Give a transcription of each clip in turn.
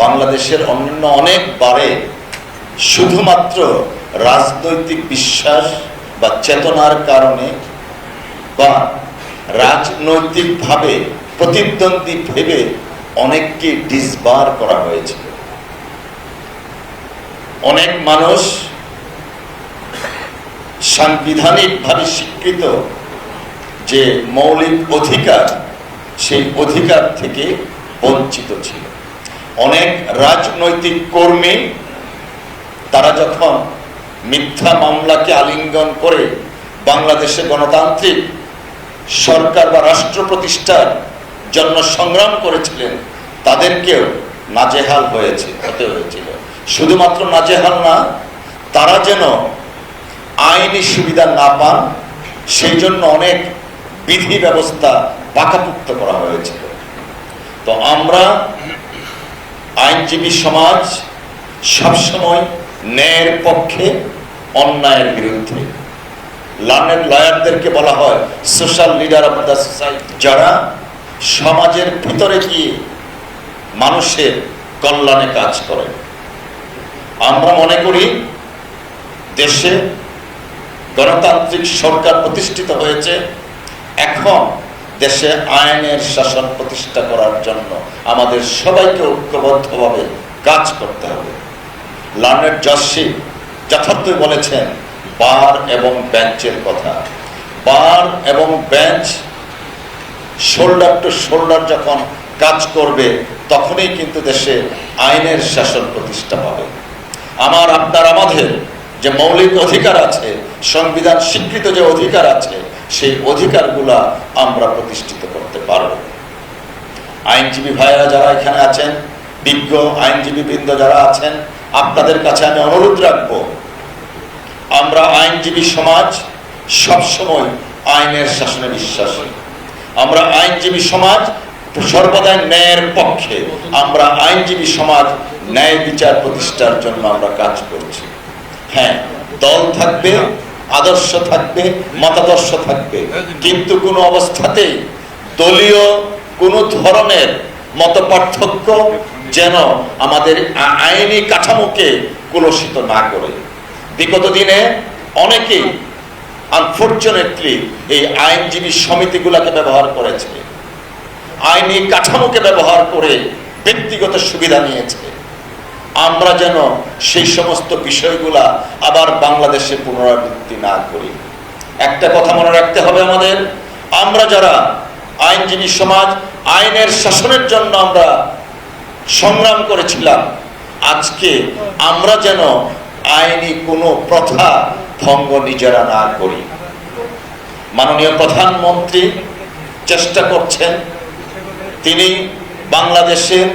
বাংলাদেশের অন্যান্য অনেক বারে শুধুমাত্র রাজনৈতিক বিশ্বাস বা চেতনার কারণে বা রাজনৈতিকভাবে প্রতিদ্বন্দ্বী ভেবে অনেককে ডিসবার করা হয়েছিল। অনেক মানুষ সাংবিধানিকভাবে স্বীকৃত যে মৌলিক অধিকার, সেই অধিকার থেকে বঞ্চিত ছিল। অনেক রাজনৈতিক কর্মী তারা যখন মিথ্যা মামলাকে আলিঙ্গন করে বাংলাদেশে গণতান্ত্রিক সরকার বা রাষ্ট্র প্রতিষ্ঠার জন্য সংগ্রাম করেছিলেন, তাদেরকেও নাজেহাল হতে হয়েছিল। শুধুমাত্র নাজেহাল না, তারা যেন আইনি সুবিধা না পান সেই জন্য অনেক বিধি ব্যবস্থা পাকাপুক্ত করা হয়েছিল। তো আমরা আইনজীবী সমাজ সবসময় ন্যায়ের পক্ষে, অন্যায়ের বিরুদ্ধে। লার্নেড লয়ারদেরকে বলা হয় social leader of the society, যারা সমাজের ভিতরে গিয়ে মানুষের কল্যাণে কাজ করে। আমরা মনে করি দেশে গণতান্ত্রিক সরকার প্রতিষ্ঠিত হয়েছে, এখন দেশে আইনের শাসন প্রতিষ্ঠা করার জন্য আমাদের সবাইকে ঐক্যবদ্ধভাবে কাজ করতে হবে। লার্নেড জজশিপ যথার্থই বলেছেন বার এবং বেঞ্চের কথা। বার এবং বেঞ্চ শোল্ডার টু শোল্ডার যখন কাজ করবে, তখনই কিন্তু দেশে আইনের শাসন প্রতিষ্ঠা পাবে। আপনার আমাদের যে মৌলিক অধিকার আছে, সংবিধান স্বীকৃত যে অধিকার আছে, সেই অধিকারগুলা আমরা প্রতিষ্ঠিত করতে পারব। আইনজীবী ভাইয়েরা যারা এখানে আছেন, বিজ্ঞ আইনজীবী বৃন্দ যারা আছেন, আপনাদের কাছে আমি অনুরোধ রাখবো, আমরা আইনজীবী সমাজ সবসময় আইনের শাসনে বিশ্বাসী। আমরা আইনজীবী সমাজ সর্বদাই ন্যায়ের পক্ষে। আমরা আইনজীবী সমাজ ন্যায় বিচার প্রতিষ্ঠার জন্য আমরা কাজ করছি। হ্যাঁ, দল থাকবে, আদর্শ থাকবে, মতাদর্শ থাকবে, কিন্তু কোনো অবস্থাতেই দলীয় কোনো ধরনের মত পার্থক্য যেন আমাদের আইনি কাঠামোকে কলুষিত না করে। বিগত দিনে অনেকেই আনফরচুনেটলি এই আইনজীবী সমিতিগুলোকে ব্যবহার করেছে, আইনি কাঠামোকে ব্যবহার করে ব্যক্তিগত সুবিধা নিয়েছে। আমরা যেন সেই সমস্ত বিষয়গুলা আবার বাংলাদেশে পুনরাবৃত্তি না করি। একটা কথা মনে রাখতে হবে আমাদের, আমরা যারা আইনজীবী সমাজ আইনের শাসনের জন্য আমরা সংগ্রাম করেছিলাম, আজকে আমরা যেন আইনি কোনো প্রথা ভঙ্গ নিজেরা না করি। মাননীয় প্রধানমন্ত্রী চেষ্টা করছেন, তিনি বাংলাদেশের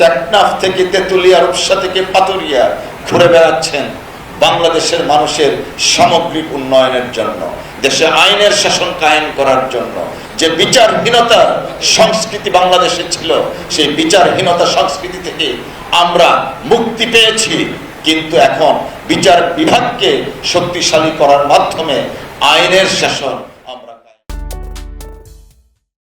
টেকনাফ থেকে তেঁতুলিয়া, রূপসা থেকে পাতুরিয়া ঘুরে বেড়াচ্ছেন বাংলাদেশের মানুষের সামগ্রিক উন্নয়নের জন্য, দেশে আইনের শাসন কায়েম করার জন্য। যে বিচারহীনতার সংস্কৃতি বাংলাদেশে ছিল, সেই বিচারহীনতা সংস্কৃতি থেকে আমরা মুক্তি পেয়েছি, কিন্তু এখন বিচার বিভাগকে শক্তিশালী করার মাধ্যমে আইনের শাসন